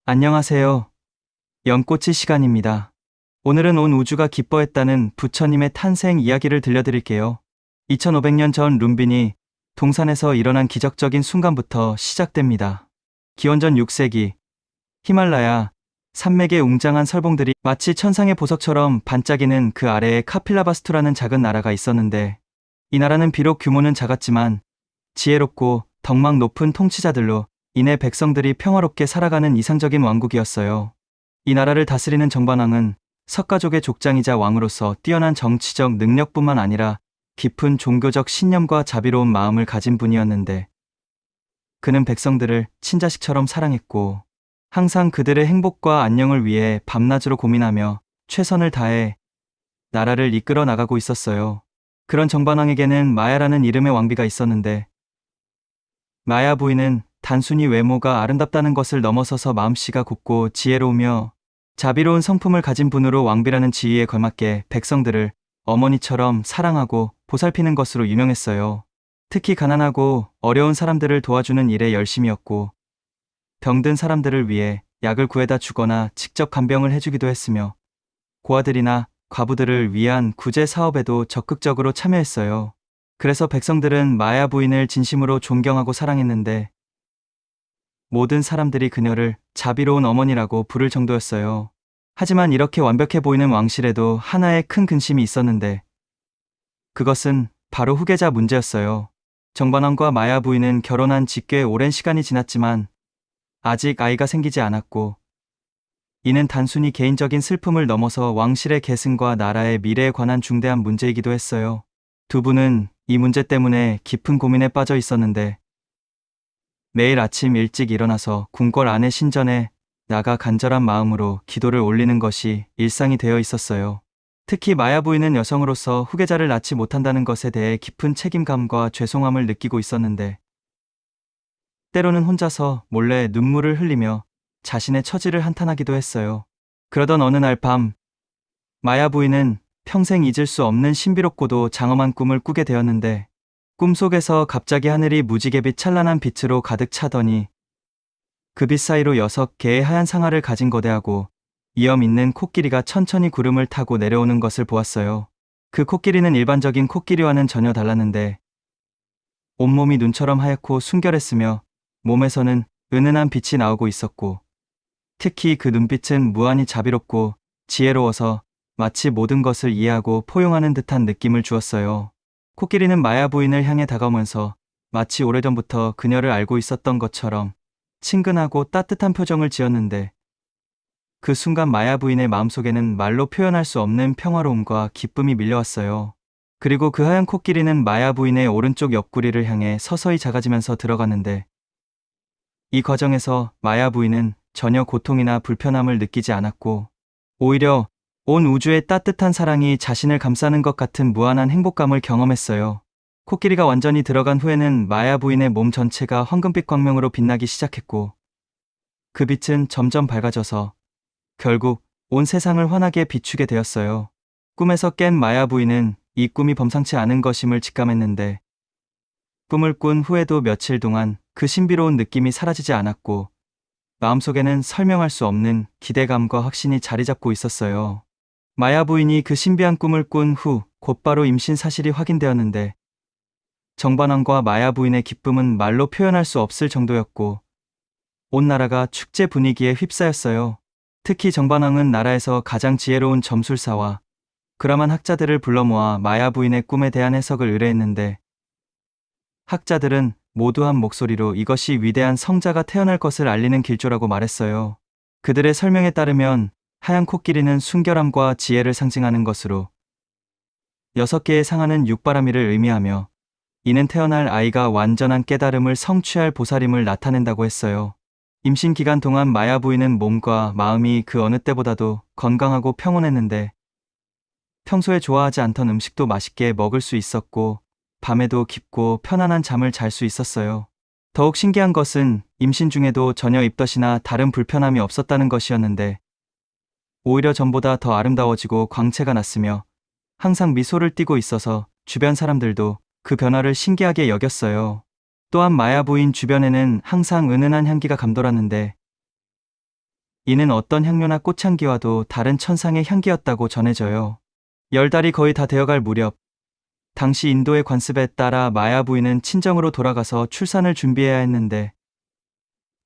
안녕하세요. 연꽃이 시간입니다. 오늘은 온 우주가 기뻐했다는 부처님의 탄생 이야기를 들려드릴게요. 2500년 전 룸빈이 동산에서 일어난 기적적인 순간부터 시작됩니다. 기원전 6세기, 히말라야, 산맥의 웅장한 설봉들이 마치 천상의 보석처럼 반짝이는 그 아래에 카필라바스투라는 작은 나라가 있었는데, 이 나라는 비록 규모는 작았지만 지혜롭고 덕망 높은 통치자들로 인해 백성들이 평화롭게 살아가는 이상적인 왕국이었어요. 이 나라를 다스리는 정반왕은 석가족의 족장이자 왕으로서 뛰어난 정치적 능력뿐만 아니라 깊은 종교적 신념과 자비로운 마음을 가진 분이었는데, 그는 백성들을 친자식처럼 사랑했고 항상 그들의 행복과 안녕을 위해 밤낮으로 고민하며 최선을 다해 나라를 이끌어 나가고 있었어요. 그런 정반왕에게는 마야라는 이름의 왕비가 있었는데, 마야 부인은 단순히 외모가 아름답다는 것을 넘어서서 마음씨가 곱고 지혜로우며 자비로운 성품을 가진 분으로 왕비라는 지위에 걸맞게 백성들을 어머니처럼 사랑하고 보살피는 것으로 유명했어요. 특히 가난하고 어려운 사람들을 도와주는 일에 열심이었고, 병든 사람들을 위해 약을 구해다 주거나 직접 간병을 해주기도 했으며, 고아들이나 과부들을 위한 구제 사업에도 적극적으로 참여했어요. 그래서 백성들은 마야 부인을 진심으로 존경하고 사랑했는데, 모든 사람들이 그녀를 자비로운 어머니라고 부를 정도였어요. 하지만 이렇게 완벽해 보이는 왕실에도 하나의 큰 근심이 있었는데, 그것은 바로 후계자 문제였어요. 정반왕과 마야 부인은 결혼한 지 꽤 오랜 시간이 지났지만 아직 아이가 생기지 않았고, 이는 단순히 개인적인 슬픔을 넘어서 왕실의 계승과 나라의 미래에 관한 중대한 문제이기도 했어요. 두 분은 이 문제 때문에 깊은 고민에 빠져 있었는데, 매일 아침 일찍 일어나서 궁궐 안의 신전에 나가 간절한 마음으로 기도를 올리는 것이 일상이 되어 있었어요. 특히 마야 부인은 여성으로서 후계자를 낳지 못한다는 것에 대해 깊은 책임감과 죄송함을 느끼고 있었는데, 때로는 혼자서 몰래 눈물을 흘리며 자신의 처지를 한탄하기도 했어요. 그러던 어느 날 밤, 마야 부인은 평생 잊을 수 없는 신비롭고도 장엄한 꿈을 꾸게 되었는데, 꿈속에서 갑자기 하늘이 무지개빛 찬란한 빛으로 가득 차더니 그 빛 사이로 6개의 하얀 상아를 가진 거대하고 위엄 있는 코끼리가 천천히 구름을 타고 내려오는 것을 보았어요. 그 코끼리는 일반적인 코끼리와는 전혀 달랐는데, 온몸이 눈처럼 하얗고 순결했으며 몸에서는 은은한 빛이 나오고 있었고, 특히 그 눈빛은 무한히 자비롭고 지혜로워서 마치 모든 것을 이해하고 포용하는 듯한 느낌을 주었어요. 코끼리는 마야 부인을 향해 다가오면서 마치 오래전부터 그녀를 알고 있었던 것처럼 친근하고 따뜻한 표정을 지었는데, 그 순간 마야 부인의 마음속에는 말로 표현할 수 없는 평화로움과 기쁨이 밀려왔어요. 그리고 그 하얀 코끼리는 마야 부인의 오른쪽 옆구리를 향해 서서히 작아지면서 들어갔는데, 이 과정에서 마야 부인은 전혀 고통이나 불편함을 느끼지 않았고, 오히려 온 우주의 따뜻한 사랑이 자신을 감싸는 것 같은 무한한 행복감을 경험했어요. 코끼리가 완전히 들어간 후에는 마야 부인의 몸 전체가 황금빛 광명으로 빛나기 시작했고, 그 빛은 점점 밝아져서 결국 온 세상을 환하게 비추게 되었어요. 꿈에서 깬 마야 부인은 이 꿈이 범상치 않은 것임을 직감했는데, 꿈을 꾼 후에도 며칠 동안 그 신비로운 느낌이 사라지지 않았고, 마음속에는 설명할 수 없는 기대감과 확신이 자리 잡고 있었어요. 마야 부인이 그 신비한 꿈을 꾼 후 곧바로 임신 사실이 확인되었는데, 정반왕과 마야 부인의 기쁨은 말로 표현할 수 없을 정도였고, 온 나라가 축제 분위기에 휩싸였어요. 특히 정반왕은 나라에서 가장 지혜로운 점술사와 그람한 학자들을 불러 모아 마야 부인의 꿈에 대한 해석을 의뢰했는데, 학자들은 모두 한 목소리로 이것이 위대한 성자가 태어날 것을 알리는 길조라고 말했어요. 그들의 설명에 따르면 하얀 코끼리는 순결함과 지혜를 상징하는 것으로, 6개의 상아는 육바라밀을 의미하며 이는 태어날 아이가 완전한 깨달음을 성취할 보살임을 나타낸다고 했어요. 임신 기간 동안 마야 부인은 몸과 마음이 그 어느 때보다도 건강하고 평온했는데, 평소에 좋아하지 않던 음식도 맛있게 먹을 수 있었고 밤에도 깊고 편안한 잠을 잘 수 있었어요. 더욱 신기한 것은 임신 중에도 전혀 입덧이나 다른 불편함이 없었다는 것이었는데, 오히려 전보다 더 아름다워지고 광채가 났으며 항상 미소를 띠고 있어서 주변 사람들도 그 변화를 신기하게 여겼어요. 또한 마야 부인 주변에는 항상 은은한 향기가 감돌았는데, 이는 어떤 향료나 꽃향기와도 다른 천상의 향기였다고 전해져요. 10달이 거의 다 되어갈 무렵, 당시 인도의 관습에 따라 마야 부인은 친정으로 돌아가서 출산을 준비해야 했는데,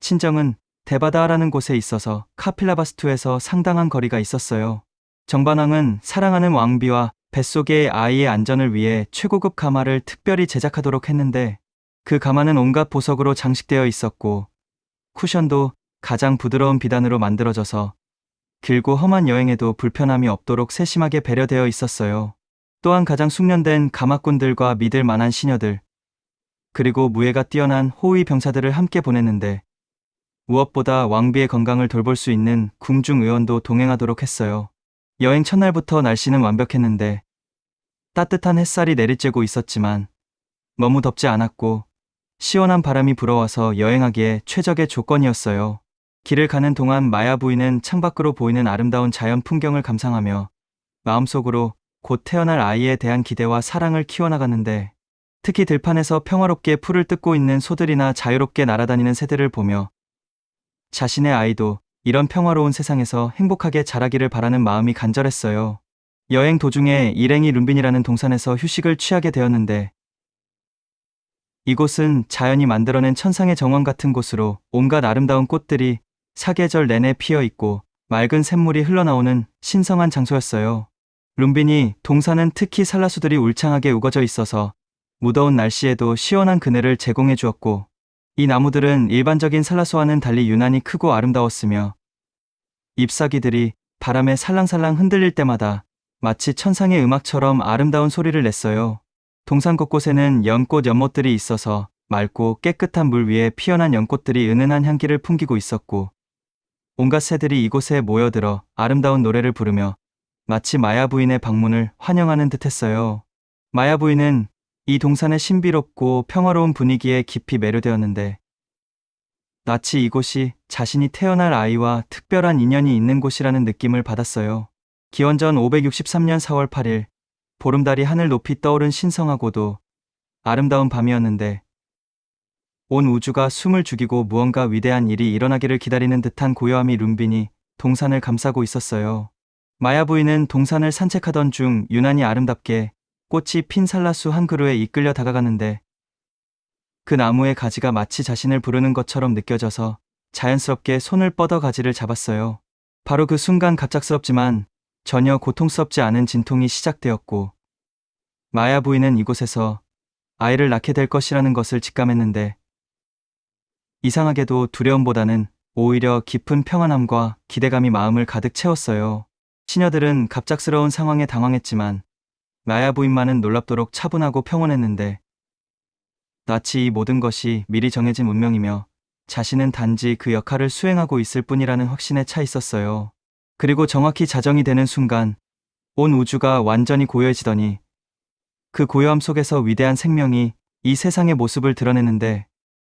친정은 데바다라는 곳에 있어서 카필라바스투에서 상당한 거리가 있었어요. 정반왕은 사랑하는 왕비와 뱃속의 아이의 안전을 위해 최고급 가마를 특별히 제작하도록 했는데, 그 가마는 온갖 보석으로 장식되어 있었고 쿠션도 가장 부드러운 비단으로 만들어져서 길고 험한 여행에도 불편함이 없도록 세심하게 배려되어 있었어요. 또한 가장 숙련된 가마꾼들과 믿을 만한 시녀들, 그리고 무예가 뛰어난 호위 병사들을 함께 보냈는데, 무엇보다 왕비의 건강을 돌볼 수 있는 궁중 의원도 동행하도록 했어요. 여행 첫날부터 날씨는 완벽했는데 따뜻한 햇살이 내리쬐고 있었지만 너무 덥지 않았고 시원한 바람이 불어와서 여행하기에 최적의 조건이었어요. 길을 가는 동안 마야 부인은 창밖으로 보이는 아름다운 자연 풍경을 감상하며 마음속으로 곧 태어날 아이에 대한 기대와 사랑을 키워나갔는데, 특히 들판에서 평화롭게 풀을 뜯고 있는 소들이나 자유롭게 날아다니는 새들을 보며 자신의 아이도 이런 평화로운 세상에서 행복하게 자라기를 바라는 마음이 간절했어요. 여행 도중에 일행이 룸빈이라는 동산에서 휴식을 취하게 되었는데, 이곳은 자연이 만들어낸 천상의 정원 같은 곳으로 온갖 아름다운 꽃들이 사계절 내내 피어 있고 맑은 샘물이 흘러나오는 신성한 장소였어요. 룸빈이 동산은 특히 살라수들이 울창하게 우거져 있어서 무더운 날씨에도 시원한 그늘을 제공해 주었고, 이 나무들은 일반적인 살라수와는 달리 유난히 크고 아름다웠으며 잎사귀들이 바람에 살랑살랑 흔들릴 때마다 마치 천상의 음악처럼 아름다운 소리를 냈어요. 동산 곳곳에는 연꽃 연못들이 있어서 맑고 깨끗한 물 위에 피어난 연꽃들이 은은한 향기를 풍기고 있었고, 온갖 새들이 이곳에 모여들어 아름다운 노래를 부르며 마치 마야 부인의 방문을 환영하는 듯했어요. 마야 부인은 이 동산의 신비롭고 평화로운 분위기에 깊이 매료되었는데, 마치 이곳이 자신이 태어날 아이와 특별한 인연이 있는 곳이라는 느낌을 받았어요. 기원전 563년 4월 8일, 보름달이 하늘 높이 떠오른 신성하고도 아름다운 밤이었는데, 온 우주가 숨을 죽이고 무언가 위대한 일이 일어나기를 기다리는 듯한 고요함이 룸빈이 동산을 감싸고 있었어요. 마야 부인은 동산을 산책하던 중 유난히 아름답게 꽃이 핀 살라수 한 그루에 이끌려 다가가는데, 그 나무의 가지가 마치 자신을 부르는 것처럼 느껴져서 자연스럽게 손을 뻗어 가지를 잡았어요. 바로 그 순간 갑작스럽지만 전혀 고통스럽지 않은 진통이 시작되었고, 마야 부인은 이곳에서 아이를 낳게 될 것이라는 것을 직감했는데, 이상하게도 두려움보다는 오히려 깊은 평안함과 기대감이 마음을 가득 채웠어요. 시녀들은 갑작스러운 상황에 당황했지만 마야 부인만은 놀랍도록 차분하고 평온했는데, 마치 이 모든 것이 미리 정해진 운명이며 자신은 단지 그 역할을 수행하고 있을 뿐이라는 확신에 차 있었어요. 그리고 정확히 자정이 되는 순간 온 우주가 완전히 고요해지더니 그 고요함 속에서 위대한 생명이 이 세상의 모습을 드러내는데,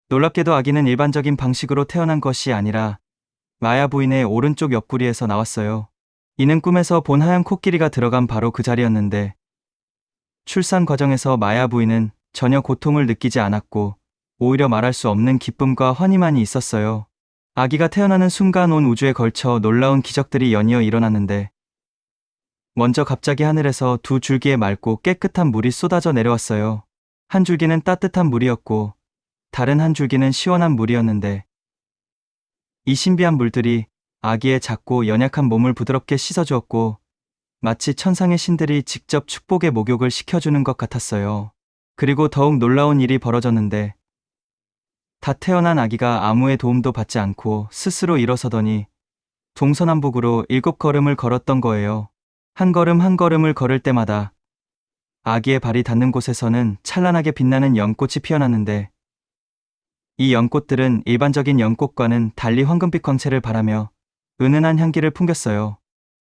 놀랍게도 아기는 일반적인 방식으로 태어난 것이 아니라 마야 부인의 오른쪽 옆구리에서 나왔어요. 이는 꿈에서 본 하얀 코끼리가 들어간 바로 그 자리였는데, 출산 과정에서 마야 부인은 전혀 고통을 느끼지 않았고 오히려 말할 수 없는 기쁨과 환희만이 있었어요. 아기가 태어나는 순간 온 우주에 걸쳐 놀라운 기적들이 연이어 일어났는데, 먼저 갑자기 하늘에서 두 줄기의 맑고 깨끗한 물이 쏟아져 내려왔어요. 한 줄기는 따뜻한 물이었고 다른 한 줄기는 시원한 물이었는데, 이 신비한 물들이 아기의 작고 연약한 몸을 부드럽게 씻어주었고 마치 천상의 신들이 직접 축복의 목욕을 시켜주는 것 같았어요. 그리고 더욱 놀라운 일이 벌어졌는데, 다 태어난 아기가 아무의 도움도 받지 않고 스스로 일어서더니 동서남북으로 7걸음을 걸었던 거예요. 한 걸음 한 걸음을 걸을 때마다 아기의 발이 닿는 곳에서는 찬란하게 빛나는 연꽃이 피어났는데, 이 연꽃들은 일반적인 연꽃과는 달리 황금빛 광채를 발하며 은은한 향기를 풍겼어요.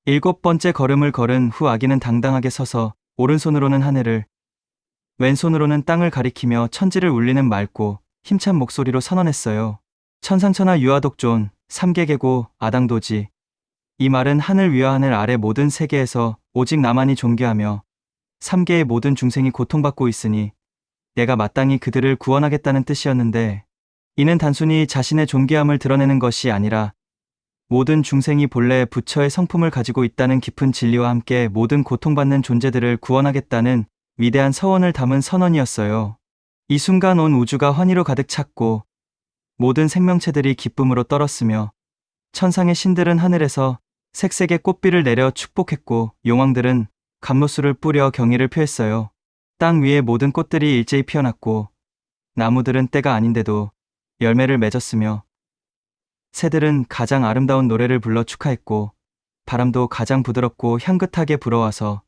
7번째 걸음을 걸은 후 아기는 당당하게 서서 오른손으로는 하늘을, 왼손으로는 땅을 가리키며 천지를 울리는 맑고 힘찬 목소리로 선언했어요. 천상천하 유아독존, 삼계계고 아당도지. 이 말은 하늘 위와 하늘 아래 모든 세계에서 오직 나만이 존귀하며 3계의 모든 중생이 고통받고 있으니 내가 마땅히 그들을 구원하겠다는 뜻이었는데, 이는 단순히 자신의 존귀함을 드러내는 것이 아니라 모든 중생이 본래 부처의 성품을 가지고 있다는 깊은 진리와 함께 모든 고통받는 존재들을 구원하겠다는 위대한 서원을 담은 선언이었어요. 이 순간 온 우주가 환희로 가득 찼고 모든 생명체들이 기쁨으로 떨었으며 천상의 신들은 하늘에서 색색의 꽃비를 내려 축복했고 용왕들은 감로수를 뿌려 경의를 표했어요. 땅 위의 모든 꽃들이 일제히 피어났고 나무들은 때가 아닌데도 열매를 맺었으며 새들은 가장 아름다운 노래를 불러 축하했고 바람도 가장 부드럽고 향긋하게 불어와서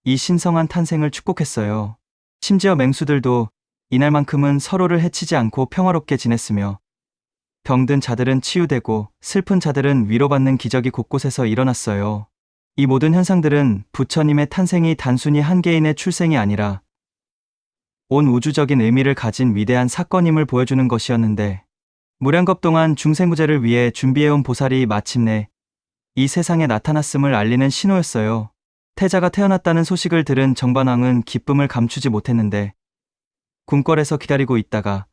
이 신성한 탄생을 축복했어요. 심지어 맹수들도 이날만큼은 서로를 해치지 않고 평화롭게 지냈으며 병든 자들은 치유되고 슬픈 자들은 위로받는 기적이 곳곳에서 일어났어요. 이 모든 현상들은 부처님의 탄생이 단순히 한 개인의 출생이 아니라 온 우주적인 의미를 가진 위대한 사건임을 보여주는 것이었는데 무량겁 동안 중생구제를 위해 준비해온 보살이 마침내 이 세상에 나타났음을 알리는 신호였어요. 태자가 태어났다는 소식을 들은 정반왕은 기쁨을 감추지 못했는데 궁궐에서 기다리고 있다가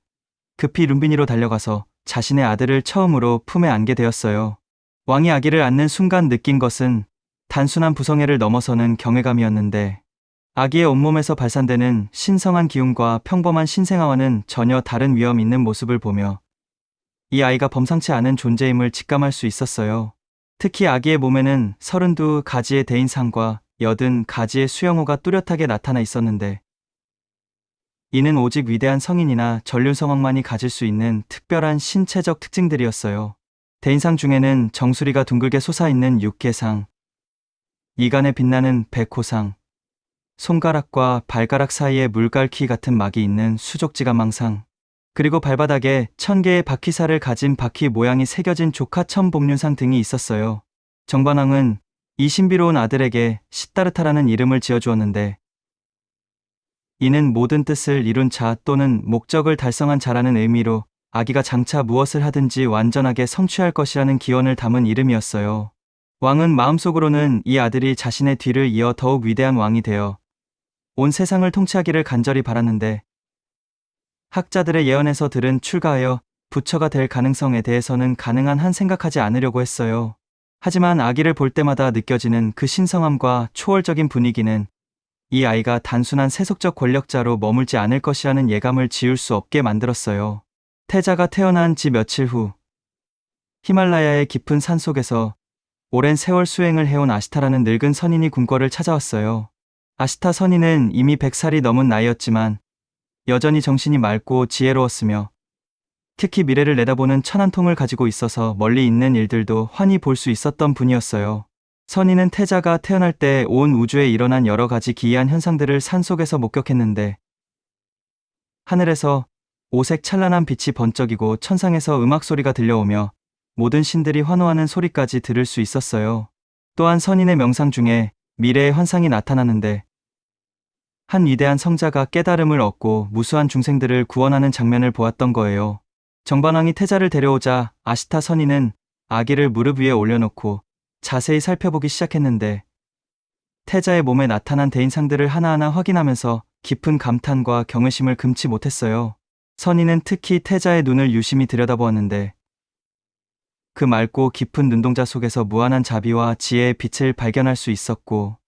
급히 룸비니로 달려가서 자신의 아들을 처음으로 품에 안게 되었어요. 왕이 아기를 안는 순간 느낀 것은 단순한 부성애를 넘어서는 경외감이었는데 아기의 온몸에서 발산되는 신성한 기운과 평범한 신생아와는 전혀 다른 위험 있는 모습을 보며 이 아이가 범상치 않은 존재임을 직감할 수 있었어요. 특히 아기의 몸에는 32가지의 대인상과 80가지의 수영호가 뚜렷하게 나타나 있었는데 이는 오직 위대한 성인이나 전륜성왕만이 가질 수 있는 특별한 신체적 특징들이었어요. 대인상 중에는 정수리가 둥글게 솟아있는 육개상, 이간에 빛나는 백호상, 손가락과 발가락 사이에 물갈퀴 같은 막이 있는 수족지가망상, 그리고 발바닥에 1000개의 바퀴살을 가진 바퀴 모양이 새겨진 조카천복륜상 등이 있었어요. 정반왕은 이 신비로운 아들에게 시따르타라는 이름을 지어주었는데 이는 모든 뜻을 이룬 자 또는 목적을 달성한 자라는 의미로 아기가 장차 무엇을 하든지 완전하게 성취할 것이라는 기원을 담은 이름이었어요. 왕은 마음속으로는 이 아들이 자신의 뒤를 이어 더욱 위대한 왕이 되어 온 세상을 통치하기를 간절히 바랐는데 학자들의 예언에서 들은 출가하여 부처가 될 가능성에 대해서는 가능한 한 생각하지 않으려고 했어요. 하지만 아기를 볼 때마다 느껴지는 그 신성함과 초월적인 분위기는 이 아이가 단순한 세속적 권력자로 머물지 않을 것이라는 예감을 지울 수 없게 만들었어요. 태자가 태어난 지 며칠 후 히말라야의 깊은 산속에서 오랜 세월 수행을 해온 아시타라는 늙은 선인이 궁궐을 찾아왔어요. 아시타 선인은 이미 100살이 넘은 나이였지만 여전히 정신이 맑고 지혜로웠으며 특히 미래를 내다보는 천안통을 가지고 있어서 멀리 있는 일들도 환히 볼 수 있었던 분이었어요. 선인은 태자가 태어날 때 온 우주에 일어난 여러 가지 기이한 현상들을 산속에서 목격했는데 하늘에서 오색 찬란한 빛이 번쩍이고 천상에서 음악 소리가 들려오며 모든 신들이 환호하는 소리까지 들을 수 있었어요. 또한 선인의 명상 중에 미래의 환상이 나타나는데 한 위대한 성자가 깨달음을 얻고 무수한 중생들을 구원하는 장면을 보았던 거예요. 정반왕이 태자를 데려오자 아시타 선인은 아기를 무릎 위에 올려놓고 자세히 살펴보기 시작했는데 태자의 몸에 나타난 대인상들을 하나하나 확인하면서 깊은 감탄과 경외심을 금치 못했어요. 선인은 특히 태자의 눈을 유심히 들여다보았는데 그 맑고 깊은 눈동자 속에서 무한한 자비와 지혜의 빛을 발견할 수 있었고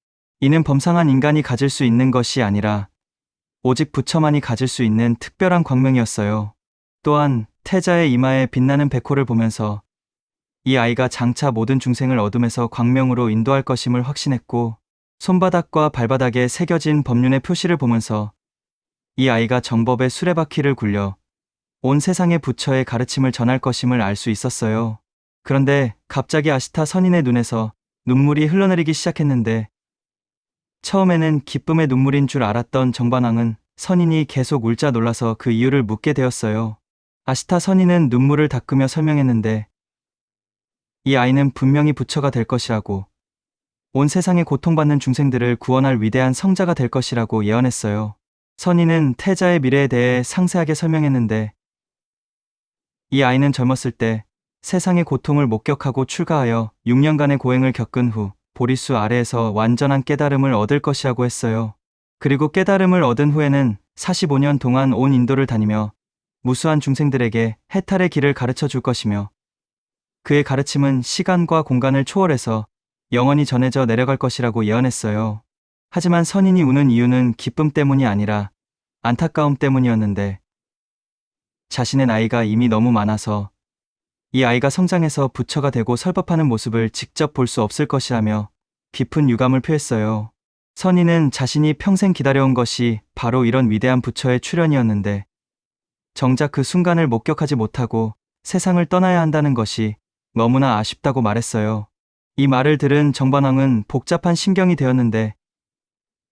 이는 범상한 인간이 가질 수 있는 것이 아니라 오직 부처만이 가질 수 있는 특별한 광명이었어요. 또한 태자의 이마에 빛나는 백호를 보면서 이 아이가 장차 모든 중생을 어둠에서 광명으로 인도할 것임을 확신했고 손바닥과 발바닥에 새겨진 법륜의 표시를 보면서 이 아이가 정법의 수레바퀴를 굴려 온 세상의 부처의 가르침을 전할 것임을 알 수 있었어요. 그런데 갑자기 아시타 선인의 눈에서 눈물이 흘러내리기 시작했는데 처음에는 기쁨의 눈물인 줄 알았던 정반왕은 선인이 계속 울자 놀라서 그 이유를 묻게 되었어요. 아시타 선인은 눈물을 닦으며 설명했는데 이 아이는 분명히 부처가 될 것이라고 온 세상의 고통받는 중생들을 구원할 위대한 성자가 될 것이라고 예언했어요. 선인은 태자의 미래에 대해 상세하게 설명했는데 이 아이는 젊었을 때 세상의 고통을 목격하고 출가하여 6년간의 고행을 겪은 후 보리수 아래에서 완전한 깨달음을 얻을 것이라고 했어요. 그리고 깨달음을 얻은 후에는 45년 동안 온 인도를 다니며 무수한 중생들에게 해탈의 길을 가르쳐 줄 것이며 그의 가르침은 시간과 공간을 초월해서 영원히 전해져 내려갈 것이라고 예언했어요. 하지만 선인이 우는 이유는 기쁨 때문이 아니라 안타까움 때문이었는데, 자신의 나이가 이미 너무 많아서 이 아이가 성장해서 부처가 되고 설법하는 모습을 직접 볼 수 없을 것이라며 깊은 유감을 표했어요. 선인은 자신이 평생 기다려온 것이 바로 이런 위대한 부처의 출현이었는데, 정작 그 순간을 목격하지 못하고 세상을 떠나야 한다는 것이 너무나 아쉽다고 말했어요. 이 말을 들은 정반왕은 복잡한 심경이 되었는데,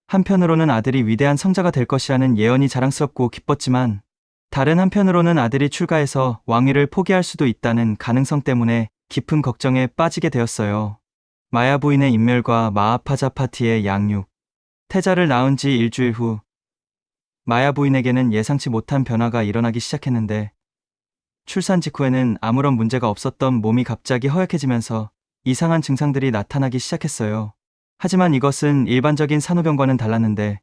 한편으로는 아들이 위대한 성자가 될 것이라는 예언이 자랑스럽고 기뻤지만, 다른 한편으로는 아들이 출가해서 왕위를 포기할 수도 있다는 가능성 때문에 깊은 걱정에 빠지게 되었어요. 마야 부인의 인멸과 마하파자파티의 양육. 태자를 낳은 지 일주일 후, 마야 부인에게는 예상치 못한 변화가 일어나기 시작했는데, 출산 직후에는 아무런 문제가 없었던 몸이 갑자기 허약해지면서 이상한 증상들이 나타나기 시작했어요. 하지만 이것은 일반적인 산후병과는 달랐는데,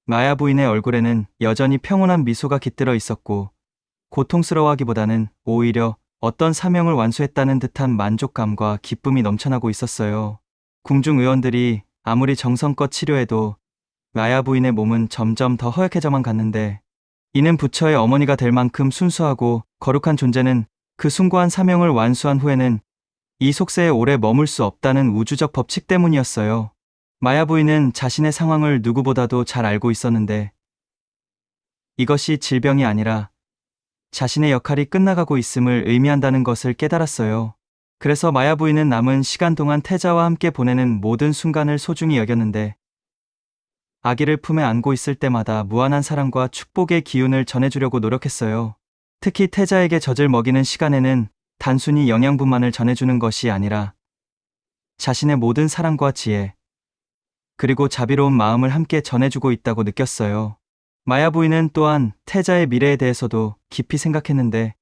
마야 부인의 얼굴에는 여전히 평온한 미소가 깃들어 있었고, 고통스러워하기보다는 오히려 어떤 사명을 완수했다는 듯한 만족감과 기쁨이 넘쳐나고 있었어요. 궁중 의원들이 아무리 정성껏 치료해도 마야 부인의 몸은 점점 더 허약해져만 갔는데, 이는 부처의 어머니가 될 만큼 순수하고 거룩한 존재는 그 숭고한 사명을 완수한 후에는 이 속세에 오래 머물 수 없다는 우주적 법칙 때문이었어요. 마야 부인은 자신의 상황을 누구보다도 잘 알고 있었는데, 이것이 질병이 아니라 자신의 역할이 끝나가고 있음을 의미한다는 것을 깨달았어요. 그래서 마야 부인은 남은 시간 동안 태자와 함께 보내는 모든 순간을 소중히 여겼는데, 아기를 품에 안고 있을 때마다 무한한 사랑과 축복의 기운을 전해주려고 노력했어요. 특히 태자에게 젖을 먹이는 시간에는 단순히 영양분만을 전해주는 것이 아니라 자신의 모든 사랑과 지혜, 그리고 자비로운 마음을 함께 전해주고 있다고 느꼈어요. 마야 부인은 또한 태자의 미래에 대해서도 깊이 생각했는데,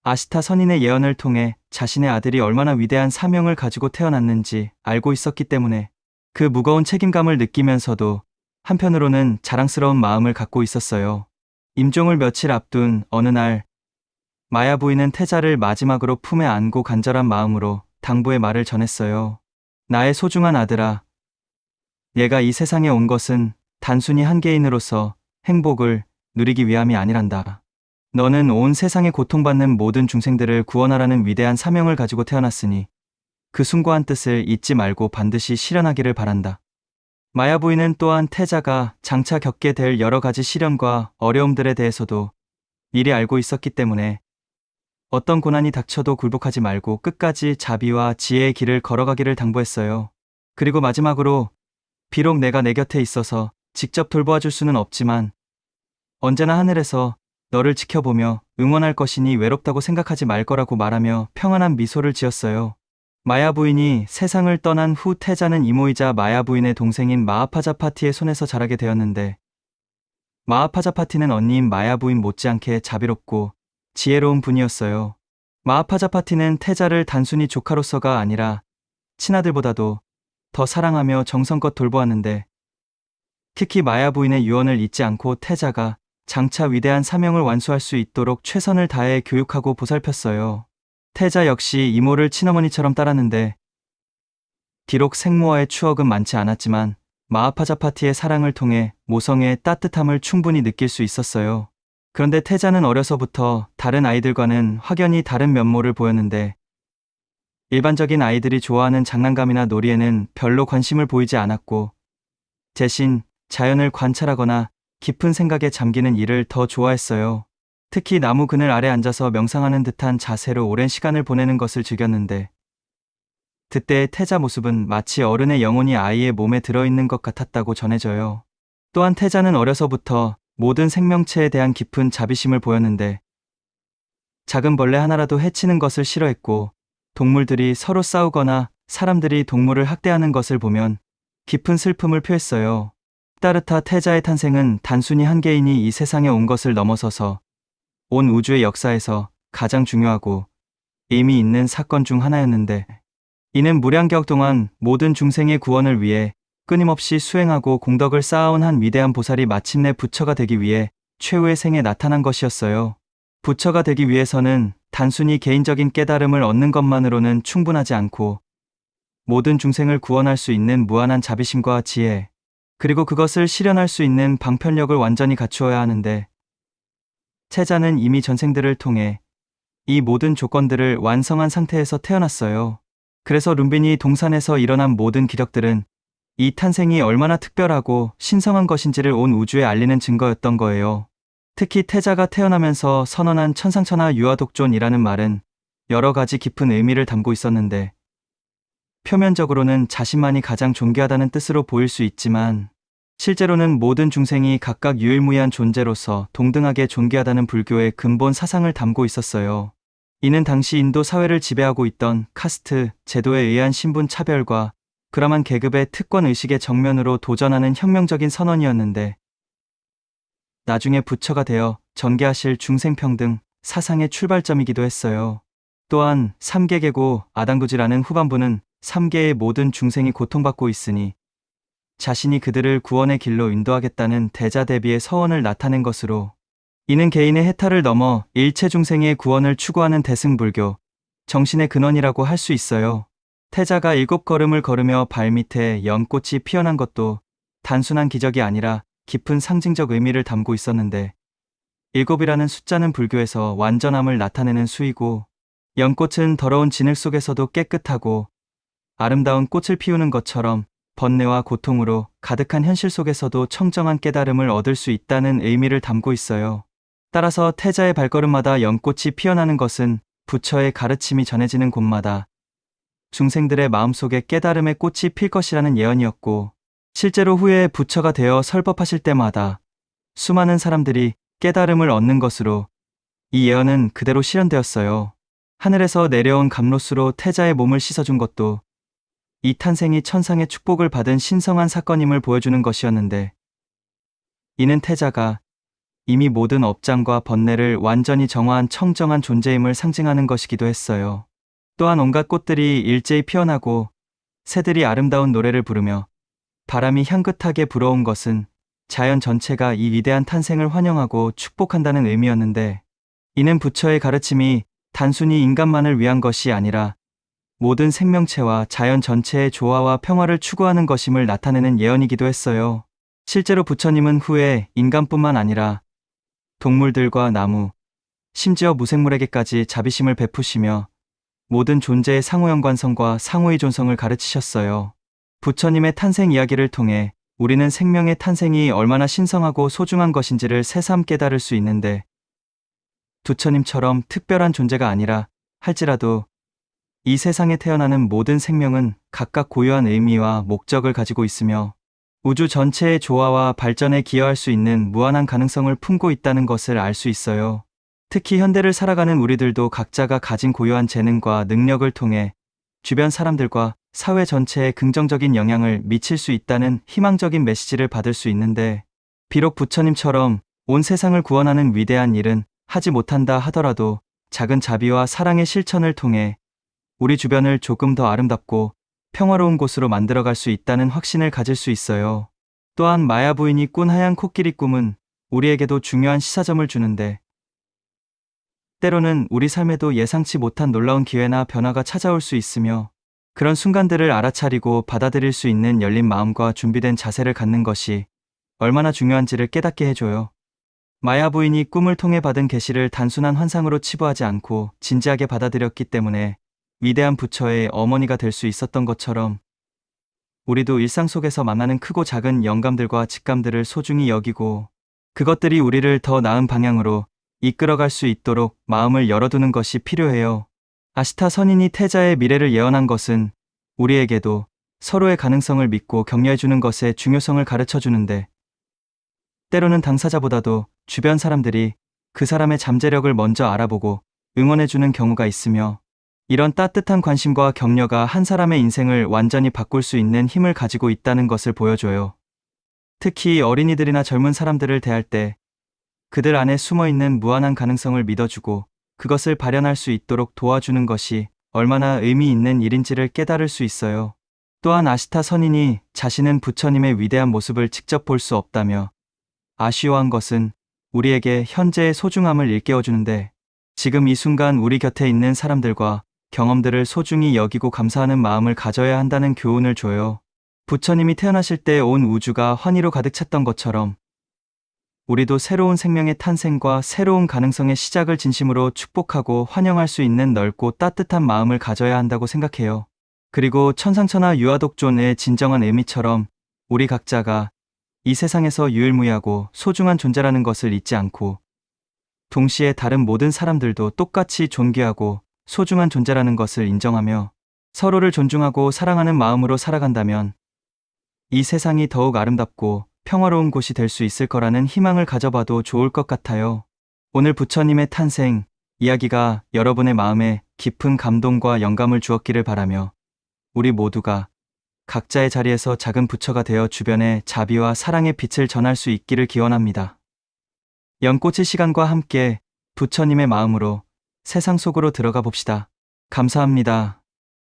아시타 선인의 예언을 통해 자신의 아들이 얼마나 위대한 사명을 가지고 태어났는지 알고 있었기 때문에 그 무거운 책임감을 느끼면서도 한편으로는 자랑스러운 마음을 갖고 있었어요. 임종을 며칠 앞둔 어느 날, 마야 부인은 태자를 마지막으로 품에 안고 간절한 마음으로 당부의 말을 전했어요. 나의 소중한 아들아, 얘가 이 세상에 온 것은 단순히 한 개인으로서 행복을 누리기 위함이 아니란다. 너는 온 세상에 고통받는 모든 중생들을 구원하라는 위대한 사명을 가지고 태어났으니 그 숭고한 뜻을 잊지 말고 반드시 실현하기를 바란다. 마야 부인은 또한 태자가 장차 겪게 될 여러 가지 시련과 어려움들에 대해서도 미리 알고 있었기 때문에 어떤 고난이 닥쳐도 굴복하지 말고 끝까지 자비와 지혜의 길을 걸어가기를 당부했어요. 그리고 마지막으로, 비록 내가 내 곁에 있어서 직접 돌보아 줄 수는 없지만 언제나 하늘에서 너를 지켜보며 응원할 것이니 외롭다고 생각하지 말 거라고 말하며 평안한 미소를 지었어요. 마야 부인이 세상을 떠난 후 태자는 이모이자 마야 부인의 동생인 마하파자파티의 손에서 자라게 되었는데, 마하파자파티는 언니인 마야 부인 못지않게 자비롭고 지혜로운 분이었어요. 마하파자파티는 태자를 단순히 조카로서가 아니라 친아들보다도 더 사랑하며 정성껏 돌보았는데, 특히 마야 부인의 유언을 잊지 않고 태자가 장차 위대한 사명을 완수할 수 있도록 최선을 다해 교육하고 보살폈어요. 태자 역시 이모를 친어머니처럼 따랐는데, 비록 생모와의 추억은 많지 않았지만 마하파자파티의 사랑을 통해 모성애의 따뜻함을 충분히 느낄 수 있었어요. 그런데 태자는 어려서부터 다른 아이들과는 확연히 다른 면모를 보였는데, 일반적인 아이들이 좋아하는 장난감이나 놀이에는 별로 관심을 보이지 않았고, 대신 자연을 관찰하거나 깊은 생각에 잠기는 일을 더 좋아했어요. 특히 나무 그늘 아래 앉아서 명상하는 듯한 자세로 오랜 시간을 보내는 것을 즐겼는데, 그때의 태자 모습은 마치 어른의 영혼이 아이의 몸에 들어있는 것 같았다고 전해져요. 또한 태자는 어려서부터 모든 생명체에 대한 깊은 자비심을 보였는데, 작은 벌레 하나라도 해치는 것을 싫어했고, 동물들이 서로 싸우거나 사람들이 동물을 학대하는 것을 보면 깊은 슬픔을 표했어요. 시다르타 태자의 탄생은 단순히 한 개인이 이 세상에 온 것을 넘어서서 온 우주의 역사에서 가장 중요하고 의미 있는 사건 중 하나였는데, 이는 무량격 동안 모든 중생의 구원을 위해 끊임없이 수행하고 공덕을 쌓아온 한 위대한 보살이 마침내 부처가 되기 위해 최후의 생에 나타난 것이었어요. 부처가 되기 위해서는 단순히 개인적인 깨달음을 얻는 것만으로는 충분하지 않고 모든 중생을 구원할 수 있는 무한한 자비심과 지혜, 그리고 그것을 실현할 수 있는 방편력을 완전히 갖추어야 하는데, 태자는 이미 전생들을 통해 이 모든 조건들을 완성한 상태에서 태어났어요. 그래서 룸빈이 동산에서 일어난 모든 기적들은 이 탄생이 얼마나 특별하고 신성한 것인지를 온 우주에 알리는 증거였던 거예요. 특히 태자가 태어나면서 선언한 천상천하 유아독존이라는 말은 여러 가지 깊은 의미를 담고 있었는데, 표면적으로는 자신만이 가장 존귀하다는 뜻으로 보일 수 있지만 실제로는 모든 중생이 각각 유일무이한 존재로서 동등하게 존귀하다는 불교의 근본 사상을 담고 있었어요. 이는 당시 인도 사회를 지배하고 있던 카스트 제도에 의한 신분 차별과 그람한 계급의 특권 의식의 정면으로 도전하는 혁명적인 선언이었는데, 나중에 부처가 되어 전개하실 중생평등 사상의 출발점이기도 했어요. 또한 3계 계고 아당구지라는 후반부는 3계의 모든 중생이 고통받고 있으니 자신이 그들을 구원의 길로 인도하겠다는 대자대비의 서원을 나타낸 것으로, 이는 개인의 해탈을 넘어 일체 중생의 구원을 추구하는 대승불교 정신의 근원이라고 할 수 있어요. 태자가 7걸음을 걸으며 발밑에 연꽃이 피어난 것도 단순한 기적이 아니라 깊은 상징적 의미를 담고 있었는데, 7이라는 숫자는 불교에서 완전함을 나타내는 수이고, 연꽃은 더러운 진흙 속에서도 깨끗하고 아름다운 꽃을 피우는 것처럼 번뇌와 고통으로 가득한 현실 속에서도 청정한 깨달음을 얻을 수 있다는 의미를 담고 있어요. 따라서 태자의 발걸음마다 연꽃이 피어나는 것은 부처의 가르침이 전해지는 곳마다 중생들의 마음속에 깨달음의 꽃이 필 것이라는 예언이었고, 실제로 후에 부처가 되어 설법하실 때마다 수많은 사람들이 깨달음을 얻는 것으로 이 예언은 그대로 실현되었어요. 하늘에서 내려온 감로수로 태자의 몸을 씻어준 것도 이 탄생이 천상의 축복을 받은 신성한 사건임을 보여주는 것이었는데, 이는 태자가 이미 모든 업장과 번뇌를 완전히 정화한 청정한 존재임을 상징하는 것이기도 했어요. 또한 온갖 꽃들이 일제히 피어나고 새들이 아름다운 노래를 부르며 바람이 향긋하게 불어온 것은 자연 전체가 이 위대한 탄생을 환영하고 축복한다는 의미였는데, 이는 부처의 가르침이 단순히 인간만을 위한 것이 아니라 모든 생명체와 자연 전체의 조화와 평화를 추구하는 것임을 나타내는 예언이기도 했어요. 실제로 부처님은 후에 인간뿐만 아니라 동물들과 나무, 심지어 무생물에게까지 자비심을 베푸시며 모든 존재의 상호연관성과 상호의 존성을 가르치셨어요. 부처님의 탄생 이야기를 통해 우리는 생명의 탄생이 얼마나 신성하고 소중한 것인지를 새삼 깨달을 수 있는데, 부처님처럼 특별한 존재가 아니라 할지라도 이 세상에 태어나는 모든 생명은 각각 고유한 의미와 목적을 가지고 있으며 우주 전체의 조화와 발전에 기여할 수 있는 무한한 가능성을 품고 있다는 것을 알 수 있어요. 특히 현대를 살아가는 우리들도 각자가 가진 고유한 재능과 능력을 통해 주변 사람들과 사회 전체에 긍정적인 영향을 미칠 수 있다는 희망적인 메시지를 받을 수 있는데, 비록 부처님처럼 온 세상을 구원하는 위대한 일은 하지 못한다 하더라도 작은 자비와 사랑의 실천을 통해 우리 주변을 조금 더 아름답고 평화로운 곳으로 만들어갈 수 있다는 확신을 가질 수 있어요. 또한 마야 부인이 꾼 하얀 코끼리 꿈은 우리에게도 중요한 시사점을 주는데, 때로는 우리 삶에도 예상치 못한 놀라운 기회나 변화가 찾아올 수 있으며, 그런 순간들을 알아차리고 받아들일 수 있는 열린 마음과 준비된 자세를 갖는 것이 얼마나 중요한지를 깨닫게 해줘요. 마야 부인이 꿈을 통해 받은 계시를 단순한 환상으로 치부하지 않고 진지하게 받아들였기 때문에 위대한 부처의 어머니가 될 수 있었던 것처럼, 우리도 일상 속에서 만나는 크고 작은 영감들과 직감들을 소중히 여기고 그것들이 우리를 더 나은 방향으로 이끌어갈 수 있도록 마음을 열어두는 것이 필요해요. 아시타 선인이 태자의 미래를 예언한 것은 우리에게도 서로의 가능성을 믿고 격려해주는 것의 중요성을 가르쳐주는데, 때로는 당사자보다도 주변 사람들이 그 사람의 잠재력을 먼저 알아보고 응원해주는 경우가 있으며, 이런 따뜻한 관심과 격려가 한 사람의 인생을 완전히 바꿀 수 있는 힘을 가지고 있다는 것을 보여줘요. 특히 어린이들이나 젊은 사람들을 대할 때 그들 안에 숨어있는 무한한 가능성을 믿어주고 그것을 발현할 수 있도록 도와주는 것이 얼마나 의미 있는 일인지를 깨달을 수 있어요. 또한 아시타 선인이 자신은 부처님의 위대한 모습을 직접 볼 수 없다며 아쉬워한 것은 우리에게 현재의 소중함을 일깨워주는데, 지금 이 순간 우리 곁에 있는 사람들과 경험들을 소중히 여기고 감사하는 마음을 가져야 한다는 교훈을 줘요. 부처님이 태어나실 때 온 우주가 환희로 가득 찼던 것처럼 우리도 새로운 생명의 탄생과 새로운 가능성의 시작을 진심으로 축복하고 환영할 수 있는 넓고 따뜻한 마음을 가져야 한다고 생각해요. 그리고 천상천하 유아독존의 진정한 의미처럼 우리 각자가 이 세상에서 유일무이하고 소중한 존재라는 것을 잊지 않고, 동시에 다른 모든 사람들도 똑같이 존귀하고 소중한 존재라는 것을 인정하며 서로를 존중하고 사랑하는 마음으로 살아간다면 이 세상이 더욱 아름답고 평화로운 곳이 될 수 있을 거라는 희망을 가져봐도 좋을 것 같아요. 오늘 부처님의 탄생 이야기가 여러분의 마음에 깊은 감동과 영감을 주었기를 바라며, 우리 모두가 각자의 자리에서 작은 부처가 되어 주변에 자비와 사랑의 빛을 전할 수 있기를 기원합니다. 연꽃의 시간과 함께 부처님의 마음으로 세상 속으로 들어가 봅시다. 감사합니다.